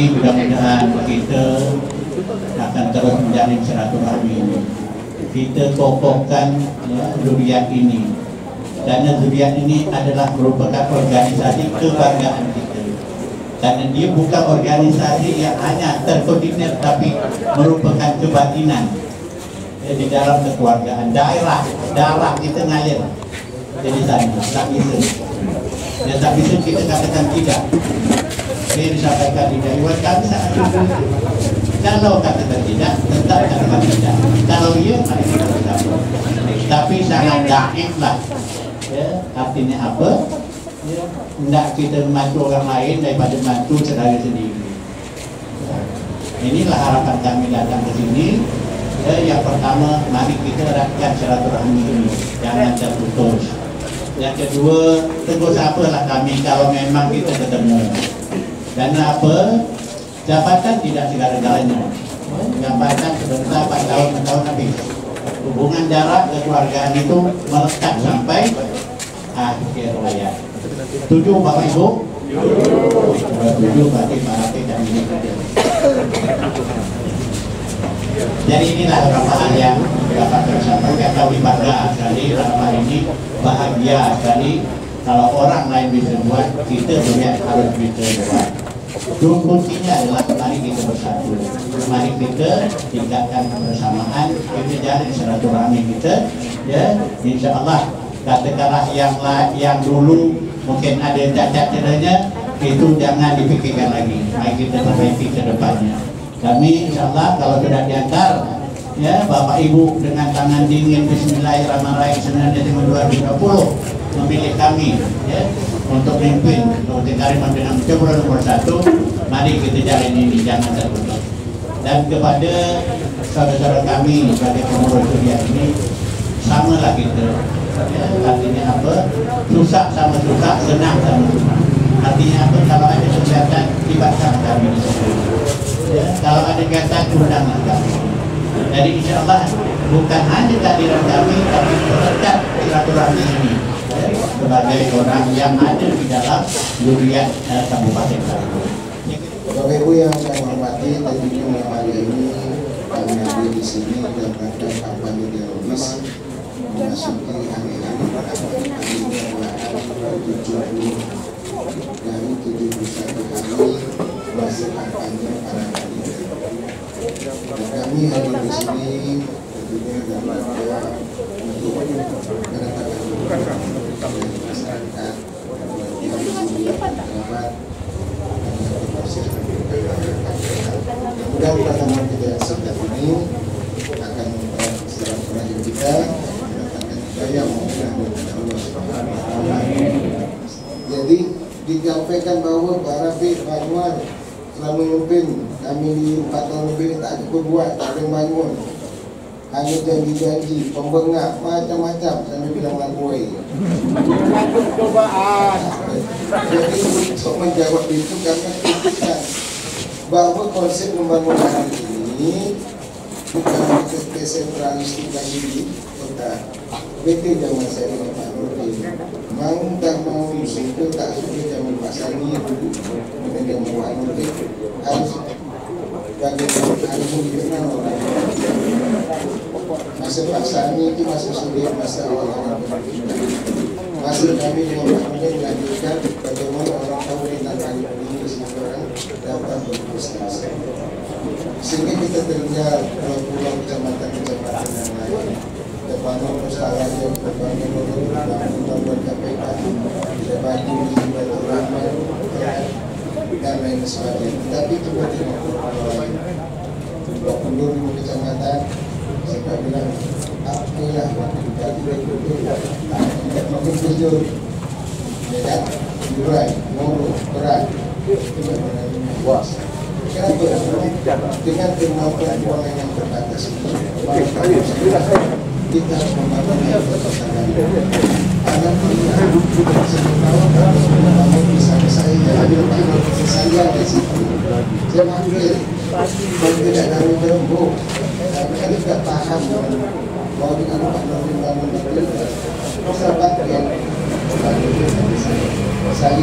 Jadi mudah-mudahan kita akan terus menjalin silaturahmi ini. Kita kokohkan zuriat ini, karena zuriat ini adalah merupakan organisasi kebanggaan kita. Karena dia bukan organisasi yang hanya terkoordinir, tapi merupakan kebatinan di dalam kekeluargaan. Darah kita ngalir. Jadi sana, tak bisa. Ya tak bisa kita katakan tidak. Saya disampaikan tidak. Iwan kami sangat tidak. Kalau katakan tidak, tetap katakan tidak. Kalau iya, mari kita bersama. Tapi sangat gaib lah. Ya, artinya apa? Ya, tidak kita membantu orang lain daripada membantu saudara sendiri. Inilah harapan kami datang ke sini. Ya, yang pertama, mari kita eratkan silaturahmi ini, jangan terputus. Yang kedua, tunggu sabarlah kami kalau memang kita ketemu. Dan apa? Jabatan tidak segala-galanya. Jabatan sebentar 4 tahun habis. Hubungan jarak kekeluargaan itu melekat sampai akhir hayat. Setuju Bapak Ibu? Setuju berarti Pak Rafi dan ini. Jadi inilah ramalan yang dapat tersampaikan. Kami bangga sekali ramalan ini, bahagia sekali kalau orang lain bisa buat, kita juga harus bisa buat. Kuncinya adalah mari kita bersatu, mari kita tingkatkan kebersamaan, kita jalin silaturahmi kita, ya, insya Allah. Katakanlah yang dulu mungkin ada cacat cedanya, itu jangan dipikirkan lagi, mari kita perbaiki ke depannya. Kami insya Allah kalau sudah diantar, ya Bapak Ibu dengan tangan dingin Bismillahirrahmanirrahim 9 Desember 2020 memilih kami, ya, untuk memimpin untuk Karimun dengan Coba nomor 1. Mari kita jalin ini, jangan terputus. Dan kepada saudara-saudara kami sebagai pengurus zuriat ini, samalah kita, ya, artinya apa? Susah sama susah, senang sama senang. Artinya apa? Kalau ada kegiatan, libatkan kami di situ. Ya, kalau ada kegiatan, undanglah kami. Jadi insya Allah bukan hanya kehadiran kami, tapi berkat silaturahmi ini, ya, sebagai orang yang ada di dalam zuriat Kabupaten Karimun. Bapak Ibu yang saya hormati, tentunya malam hari ini kami hadir di sini dalam rangka kampanye ideologis memasuki hari-hari perayaan 70 dari 71 hari masa kampanye para kandidat. Dan kami hadir di sini tentunya dalam rangka untuk menetapkan dari masyarakat yang dapat dan pertemuan kita yang singkat ini akan secara pengajian kita mendapatkan hidayah Allah. Jadi disampaikan bahwa Pak Rafi Banyuwan telah memimpin kami di 4 tahun lebih, tak ada berbuat, tak ada bangun, hanya janji-janji, pembengak, macam-macam sampai bilang lampui. Jadi untuk menjawab itu karena kita bahwa konsep membangun hari ini bukan desentralistik lagi di kota. Betul zaman saya dengan Pak Nurdin. Mau tak mau itu tak sudah zaman Pak Sani dulu dengan zaman Pak Nurdin harus harus dikenal orang. Masa Pak Sani itu masa sulit, masa awal-awal. Masa kami dengan Pak Nurdin melanjutkan bagaimana orang tahu tentang Karimun ini sekarang dapat berprestasi. Sehingga kita terlihat pulau-pulau kecamatan-kecamatan yang lain. Depannya persalahannya, depannya membangun KPK, depannya Baitur Rahman, dan lain sebagainya. Tapi coba tengok pulau lain. 25 kecamatan, saya bilang, apalah kita jujur, ya kan? Jurai, Moro, Berat, Wah. Kenapa? Dengan kemampuan keuangan yang terbatas kita harus membangun yang berkesankan. Anak kita semua tahu bisa saya ambil panggil saya di situ. Saya ambil dan tidak dari berembuk. Tapi kan tidak paham bahwa dengan Pak Nurdin bangun itu sahabat yang saya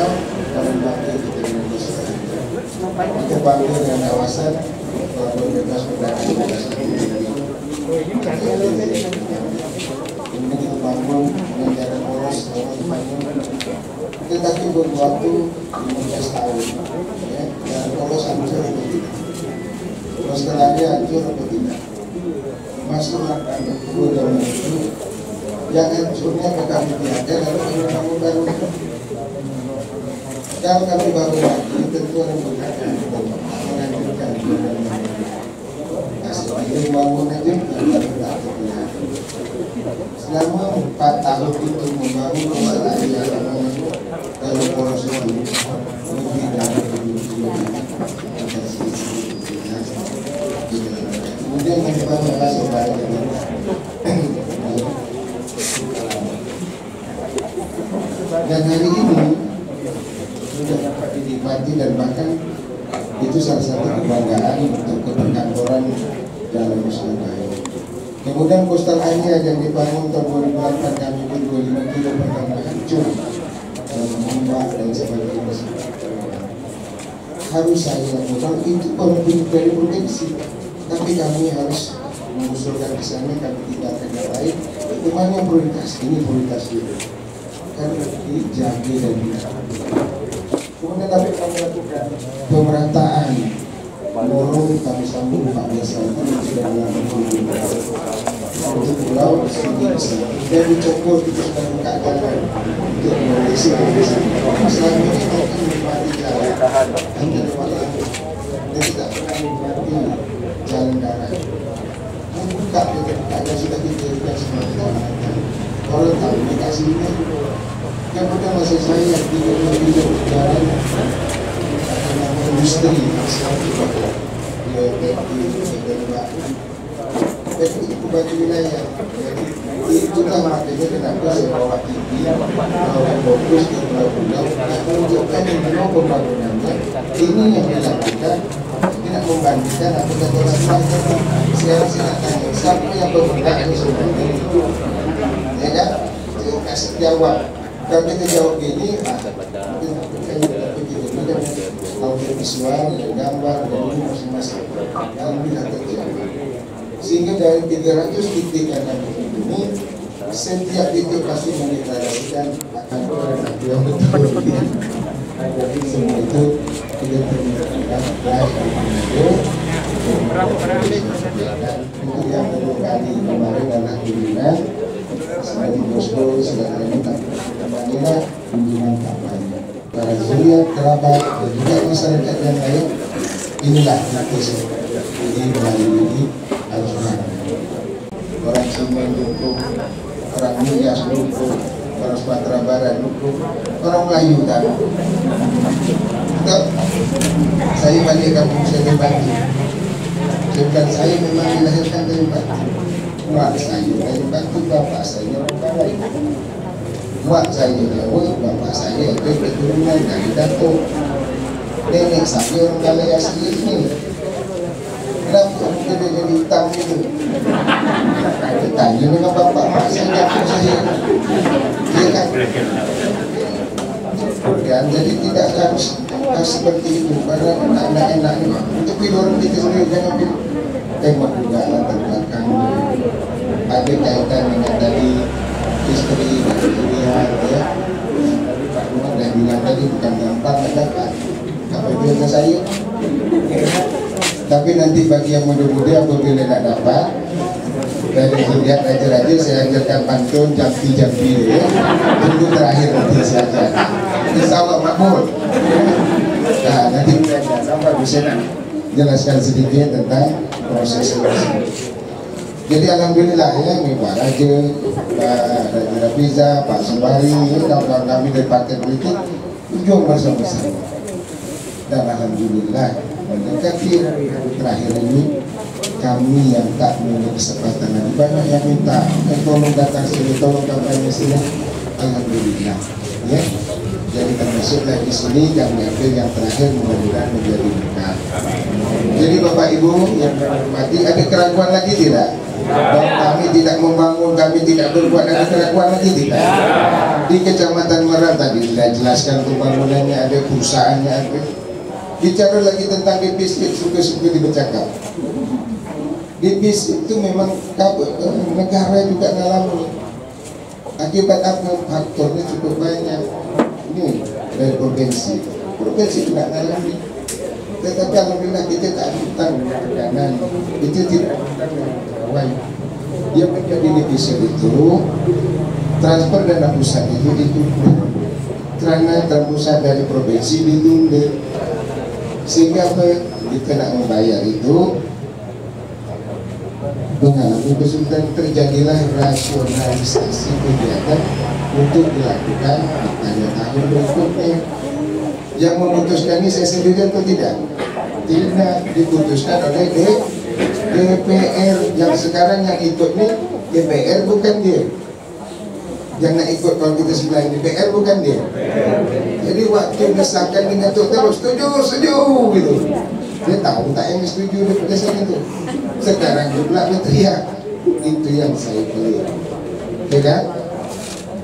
nasional dan bakti kita Indonesia. Kita bangun dengan kawasan pelabuhan bebas perdagangan ini kita bangun dengan jalan poros tetapi butuh waktu 15 tahun ya, dan poros hancur atau tidak, terus setelahnya hancur atau tidak, masuklah kami dalam itu yang hancurnya kami tiada lalu kami bangun baru. Kalau kami bangun lagi tentu ada menggunakan menghancurkan asli bangun aja tidak selama 4 tahun itu membangun masalah yang dalam poros itu lebih dari kemudian mencoba mengasih balik dan hari ini sudah dapat dinikmati dan bahkan itu salah satu kebanggaan untuk keberkantoran dalam Surabaya. Kemudian Coastal Area yang dibangun tahun 2008 kami pun 25 kilo pertama hancur dan mengombak dan sebagainya. Harus saya lakukan itu konflik dari provinsi, tapi kami harus mengusulkan ke sana, kami tinggalkan yang lain. Kemana prioritas? Ini prioritas dulu. Karena dijaga dan dijaga. Kemudian dapat kami lakukan pemerataan. Lorong kami sambung 14 tahun sudah melakukan untuk pulau sini dan dicokor itu sudah buka jalan untuk Malaysia. Selama ini mungkin menikmati jalan antara malam dan tidak pernah menikmati jalan darat. Membuka dan sudah dijadikan semacam kalau tahu dikasih ini. Kemudian masa saya di jalan industri itu bagi wilayah. Jadi itulah makanya kenapa saya bawa TV, bawa fokus di pulau-pulau menunjukkan memang pembangunannya ini yang dilakukan tidak membandingkan atau kata lain. Sekarang saya tanya siapa yang pemerintahan ini sebenarnya itu, ya kan? Saya kasih jawab. Kalau kita jawab gini, audiovisual dan gambar dan ini masing-masing alhamdulillah terjadi. Sehingga dari 300 titik yang kami kunjungi, setiap titik pasti mendeklarasikan akan yang betul. Jadi semua itu tidak terlihat baik dan itu yang kedua kali kemarin alhamdulillah sebagai bosku sedang inilah kunjungan kampanye para zuriat, kerabat dan juga masyarakat yang lain. Inilah fokus ini melalui ini harus orang Semen dukung, orang Nias dukung, orang Sumatera Barat dukung, orang Melayu kan. Saya balik kampung saya di Banti. Sebab saya memang dilahirkan dari Banti. Mak saya dari Banti, bapak saya orang Barat. Mak saya Jawa, bapak saya itu keturunan dari Datuk. Nenek saya orang Galai asli ini. Kenapa kita jadi hitam itu? Kita tanya dengan bapak mak saya, Datuk saya. Dia kan? Dan jadi tidak harus seperti itu. Karena enak-enak untuk orang kita sendiri jangan tembak juga latar belakang. Ada kaitan dengan tadi istri dan pilihan ya. Pak Umar dah bilang tadi bukan gampang dapat apa dia saya. Tapi nanti bagi yang muda-muda apabila nak dapat dari lihat raja-raja saya ajarkan pantun jampi-jampi ya. Tunggu terakhir nanti saya ajarkan. Insya Allah makbul. Nah nanti sampai bisa nak jelaskan sedikit tentang proses ini. Jadi alhamdulillah ya, Pak Raja, Pak Raja Rafiza, Pak Sembari, kawan-kawan kami dari partai politik berjuang bersama-sama. Dan alhamdulillah mendekati terakhir ini kami yang tak memiliki kesempatan lagi banyak yang minta tolong datang sini, tolong kampanye sini. Alhamdulillah ya. Jadi termasuklah di sini kami ambil yang terakhir mudah-mudahan menjadi berkah. Jadi Bapak Ibu yang hormati, ada keraguan lagi tidak? Bahwa kami tidak membangun, kami tidak berbuat, ada keraguan lagi tidak? Di Kecamatan Semarang tadi sudah jelaskan pembangunannya ada, perusahaannya ada. Bicara lagi tentang defisit, suka-suka dibercakap. Defisit itu memang negara juga ngalami. Akibat apa? Faktornya cukup banyak. Ini dari provinsi juga ngalami. Tetapi alhamdulillah kita tak hutang tekanan, kita tidak hutang dengan pegawai. Dia menjadi defisit itu, transfer dana pusat itu ditunda, karena pusat dari provinsi ditunda, sehingga apa kita nak membayar itu mengalami kesulitan. Terjadilah rasionalisasi kegiatan untuk dilakukan pada tahun berikutnya. Yang memutuskan ini saya sendiri atau tidak? Tidak, diputuskan oleh DPR. Yang sekarang yang ikut ini DPR bukan dia. Yang nak ikut kalau kita sebelah DPR bukan dia. Jadi waktu disahkan dengan terus setuju gitu. Dia tahu tak yang setuju daripada saya itu. Sekarang pula berteriak. Itu yang saya pilih. Ya kan?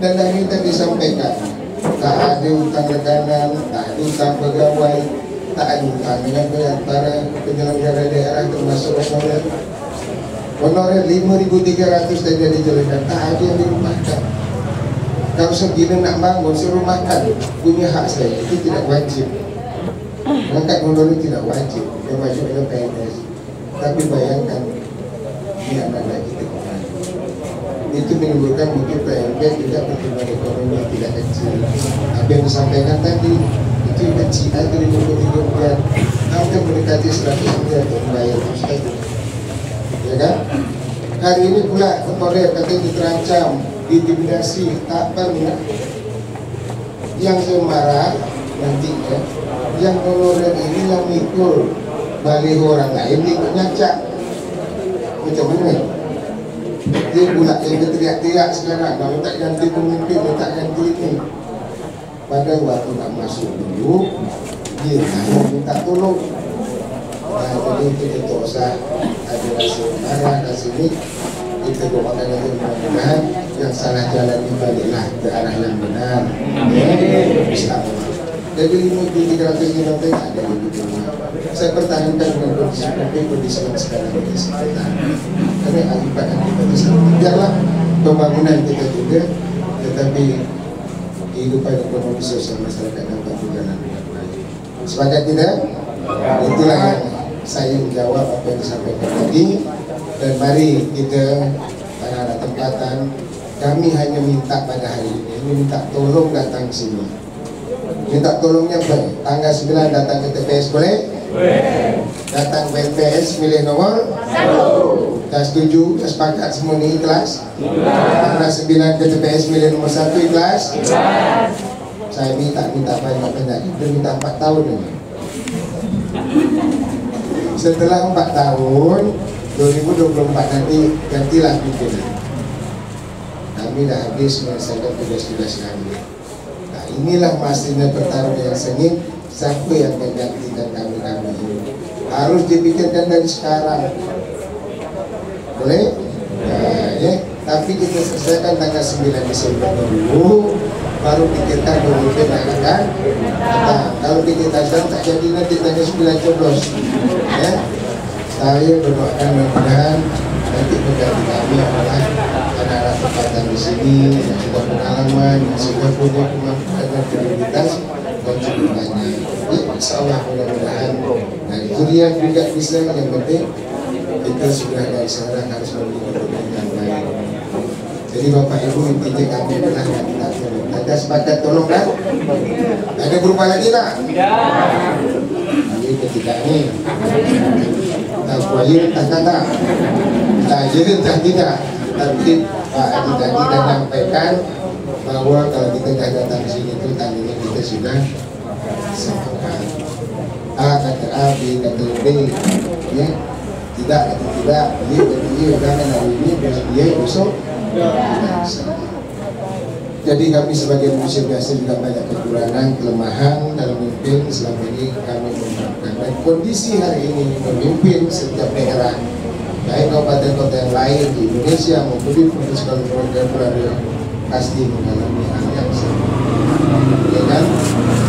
Dan ini tadi disampaikan, tak ada hutang rekanan, tak ada hutang pegawai, tak ada hutang dengan para penyelenggara daerah termasuk honorer. Honorer 5.300 tadi dijelaskan, tak ada yang dirumahkan. Kalau segini nak bangun, serumahkan, punya hak saya, itu tidak wajib. Mengangkat honorer tidak wajib, yang wajib adalah PNS. Tapi bayangkan, ini anak-anak kita kemana? Itu menimbulkan mungkin PNP juga pertumbuhan ekonomi yang tidak kecil. Apa yang disampaikan tadi itu kecil, itu 53 miliar, hampir mendekati 100 miliar untuk membayar itu, ya kan? Hari ini pula honorer katanya terancam, diintimidasi, tak pernah. Yang saya marah nanti ya, yang honorer ini yang mikul balik orang lain ikut nyacak, macam mana? Dia pula yang berteriak-teriak sekarang, kalau tak ganti pemimpin, tak ganti ini. Pada waktu nak masuk dulu, dia minta tolong. Nah, jadi kita tak usah ada rasa marah kat sini. Kita doakan yang mudah-mudahan yang salah jalan ini baliklah ke arah yang benar. Bismillah. Jadi 5.300 ada di dunia. Saya pertahankan dengan kondisi yang sekarang ini sekitar. Karena akibat biarlah pembangunan kita juga, tetapi kehidupan ekonomi sosial masyarakat dapat berjalan dengan baik. Sepakat tidak? Itulah yang saya menjawab apa yang disampaikan tadi. Dan mari kita para anak tempatan, kami hanya minta pada hari ini, minta tolong datang sini. Minta tolongnya baik. Tanggal 9 datang ke TPS boleh? Boleh. Datang ke TPS milih nomor 1. Dah setuju? Dah sepakat semua ni ikhlas? Tanggal 9 ke TPS milih nomor 1 ikhlas? Ikhlas. Saya minta banyak-banyak. Kita minta 4 tahun ini. Setelah 4 tahun 2024 nanti gantilah pimpinan. Kami dah habis menyelesaikan tugas-tugas kami. Inilah masanya pertarungan yang sengit. Siapa yang menggantikan kami ini harus dipikirkan dari sekarang. Boleh? Ya. Tapi kita selesaikan tanggal 9 Desember dulu, baru pikirkan pemimpin yang akan datang. Kalau pikirkan tak jadi nanti tanggal 9 coblos. Ya. Saya berdoakan mudah-mudahan nanti pengganti kami adalah anak-anak tempatan di sini yang sudah pengalaman, yang sudah punya kemampuan dan kredibilitas dan cukup banyak. Ya, insyaallah mudah-mudahan. Nah, itu dia juga bisa yang penting kita sudah dari sekarang harus memiliki yang baik. Jadi Bapak Ibu intinya kami adalah yang kita tolong. Ada sepakat tolong kan? Ada berubah lagi tak? Tidak. Ini ketika ini tak kuayir tak kata. Tak jadi tak tidak. Tapi Pak Adi tadi dah menyampaikan bahwa kalau kita dah datang ke sini itu tadinya kita sudah sepakat. A kata A, B kata B, ya tidak kata tidak, dia kata dia, jangan hari ini, dia besok. Jadi kami sebagai manusia biasa juga banyak kekurangan, kelemahan dalam memimpin. Selama ini kami menerapkan dan kondisi hari ini memimpin setiap daerah, baik kabupaten-kota yang lain di Indonesia maupun di provinsi Kalimantan Barat pasti mengalami hal yang sama. ya kan?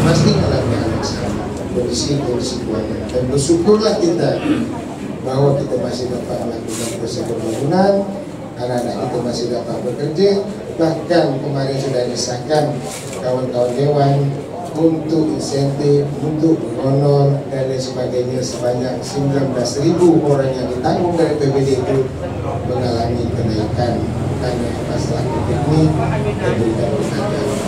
Pasti akan melaksanakan kondisi kuatnya. Dan bersyukurlah kita bahwa kita masih dapat melakukan proses pembangunan, anak-anak kita masih dapat bekerja. Bahkan kemarin sudah disahkan kawan-kawan dewan untuk insentif, untuk honor dan lain sebagainya sebanyak 19.000 orang yang ditanggung dari PBD itu mengalami kenaikan karena masalah teknik dan berikan penghargaan.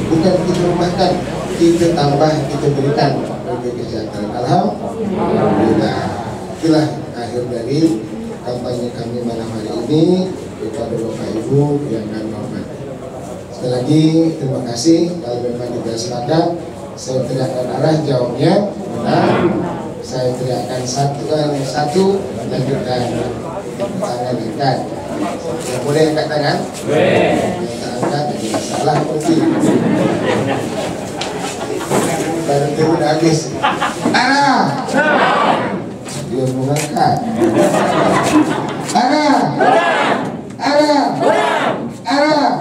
Bukan kita rumahkan, kita tambah, kita berikan lebih kesejahteraan. Alhamdulillah. Itulah akhir dari kampanye kami malam hari ini kepada Bapak Ibu yang kami hormati. Sekali lagi terima kasih. Kalau memang kita sepakat, saya teriakkan arah jawabnya benar. Saya teriakkan satu lanjutkan tangan angkat. Yang boleh angkat tangan? Kita angkat, tidak salah mungkin. Baru turun habis. Arah. Dia mengangkat. Arah. Arah. Arah.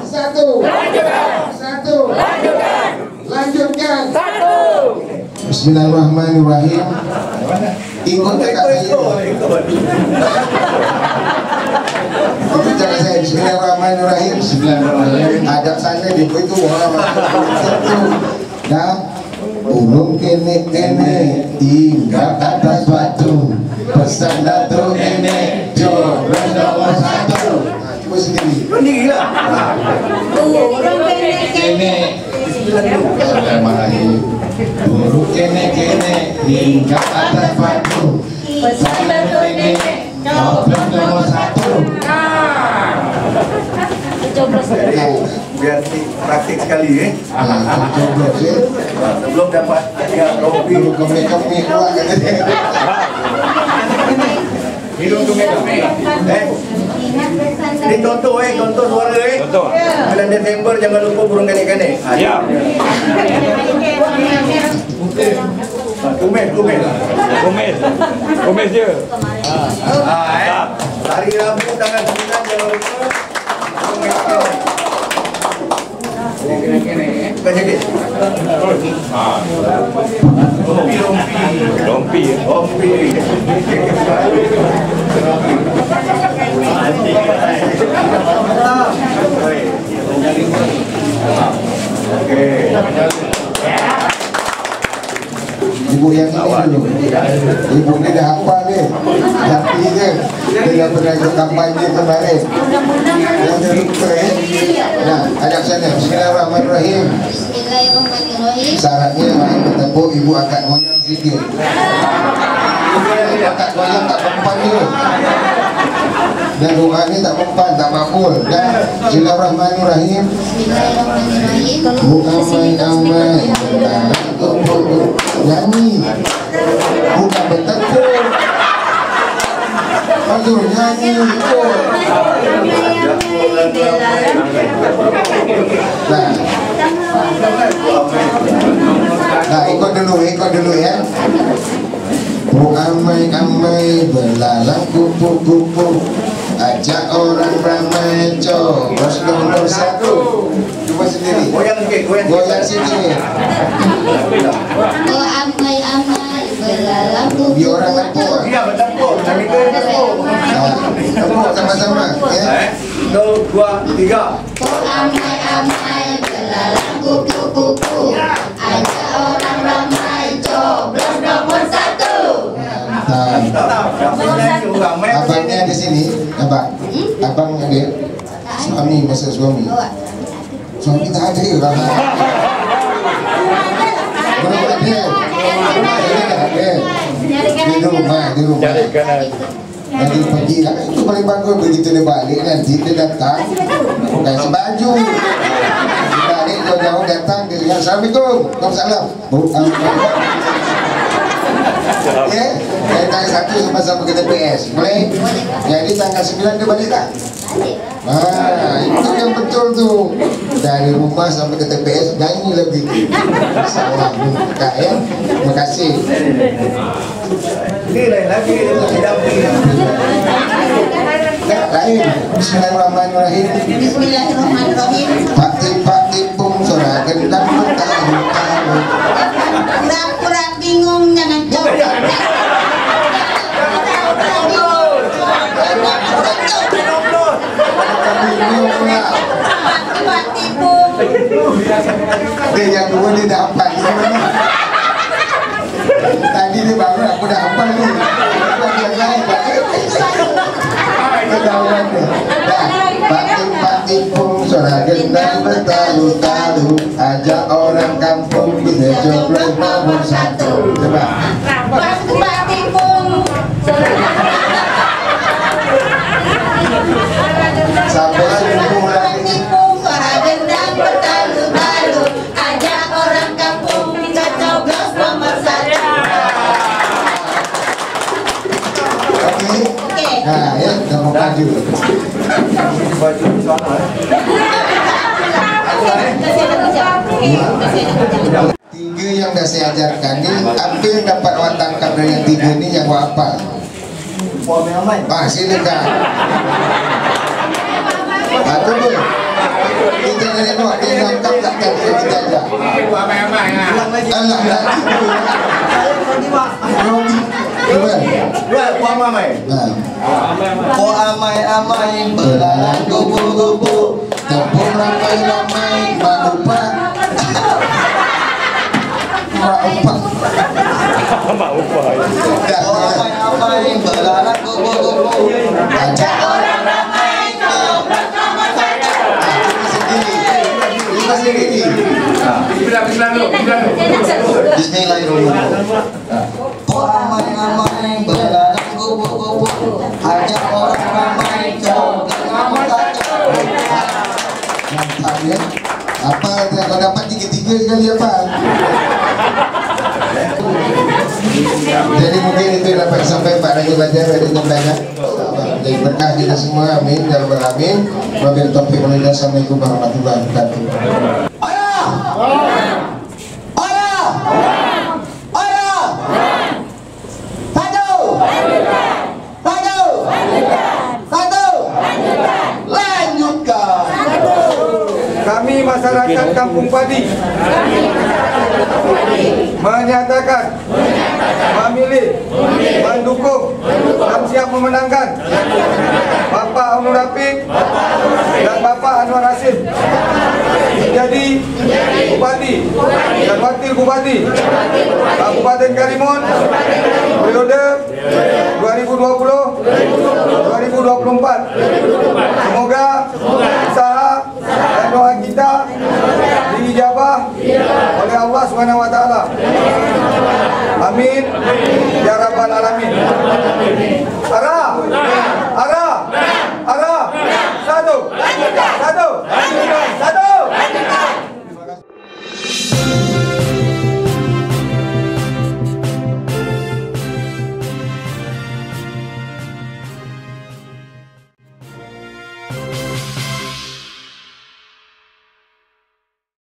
Satu. Lanjutkan. Bismillahirrahmanirrahim. Ikut dekat saya. saya. Bismillahirrahmanirrahim. Adab sana di itu dah ulung kene tinggal atas batu pesan datuk ini jodoh nomor 1. Coba sendiri. Sendiri lah. Ulung kene Bismillahirrahmanirrahim. Ulung kene tinggal atas batu pesan datuk ini jodoh nomor 1. Biar praktik sekali ya. Sebelum dapat ya rompi kami keluar hidung kami ini contoh suara contoh 9 Desember jangan lupa burung kanik-kanik. Ya. Kumis je. Hari Rabu tanggal 9 jangan lupa rompi. Ibu yang ini dulu. Ibu ini dah apa ni? Tapi je. Dia pernah ikut kampanye kemarin. Yang dia lupa Nah, ajak sana. Bismillahirrahmanirrahim. Bismillahirrahmanirrahim. Syaratnya main bertepuk, ibu akan goyang sikit. Ibu akan goyang tak mempan dia. Dan doa ni tak mempan, tak makbul. Dan Bismillahirrahmanirrahim. Bismillahirrahmanirrahim. Amai nyanyi, bukan bertepuk. Aduh, nyanyi. Nah, ikut dulu ya. Amai belalang kupu-kupu, ajak orang ramai coblos nomor 1. Coba sendiri. Goyang sini. Oh amai belalang kupu. Biar orang lapor. Iya bertempur. Kami bertempur. Tepuk sama-sama ya. 1, 2, 3. Oh amai belalang kupu-kupu, ajak orang ramai coblos nomor 1. Abangnya di sini, abang ada suami, masa suami tak ada ya bang. Belum ada. Di rumah. Nanti pergi lah, itu paling bagus. Begitu dia balik nanti dia datang kasih baju. Dia balik jauh-jauh datang dia dengar Assalamualaikum, Waalaikumsalam. Ya, dari tanggal 1 sama-sama ke TPS. Boleh? Jadi tanggal 9 dia balik tak? Itu yang betul tu. Dari rumah sampai ke TPS nyanyi lebih. Salah buka ya. Terima kasih. Ini lain lagi lain. Bismillahirrahmanirrahim. Bismillahirrahmanirrahim. Pati-pati pung Sora gendang bertalu-talu. Pura-pura bingung jangan coba. Bingung lah. Mati-mati pun. Dia yang dua dia dah hafal gimana? Tadi dia baru aku dah hafal ni. Yang lain ketahuan dia. Dah, batik-batik pun suara gendang bertalu-talu. Ajak orang kampung kita coblos nomor 1. Coba. Mati-mati pun. Sampai sembuh lagi. Suara gendang bertalu-talu. Ajak orang kampung kita coblos nomor 1. Okey. Nah, ya, dah mau maju. Tiga yang dah saya ajarkan ni, apa yang dapat awak tangkap dari yang tiga ni yang awak hafal? Silakan. Tunggu. Kita nak tengok dia tangkap takkan kita ajar. Alah, dah tiga. Oh amai-amai Belalang kupu-kupu, tempur ramai-ramai, malupa. Oh amai-amai belalang kupu-kupu. Ajak orang ramai, coblos nomor 1. Lima sendiri. Bismillahirrahmanirrahim. Oh amai-amai belalang kupu-kupu. Ajak orang ramai coblos nomor 1. Mantap ya. Apa kau dapat tiga-tiga sekali apa? Jadi mungkin itu yang dapat sampai Pak Raja Belajar dari tempatnya. Jadi berkah kita semua, amin ya rabbal alamin. Wabillahi taufiq wal hidayah. Assalamualaikum warahmatullahi wabarakatuh. Ayah! Ayah! Ayah! Satu! Satu! Satu! Lanjutkan! Kami masyarakat Kampung Padi menyatakan memilih, mendukung dan siap memenangkan Bapak Onur Rafiq dan Bapak Anwar Hasim menjadi Bupati dan Wakil Bupati Kabupaten Karimun periode 2020-2024. Semoga usaha dan doa kita diijabah oleh Allah SWT. Amin ya rabbal alamin. Arah, arah, arah. Satu, satu.